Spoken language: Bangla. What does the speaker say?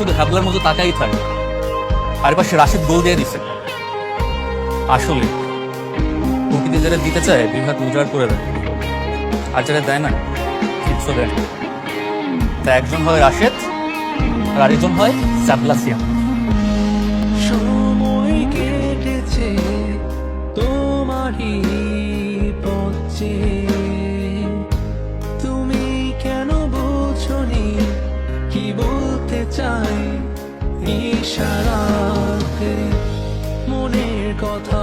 শুধু হ্যাবলার মতো তাকাই থাকে, আর পাশে রাশিদ গোল দিয়ে দিছে। আসলে প্রকৃতি যারা দিতে চায় দুই হাত উজাড় করে দেয়, আর যারা দেয় না কিচ্ছু দেয় না। তা একজন হয় রাশেদ আর আরেকজন হয় স্যাবলাসিয়াম। সময় কেটেছে তোমারই পথে, তুমি কেন বোঝনি কি বলতে চাই ইশারাতে, মনের কথা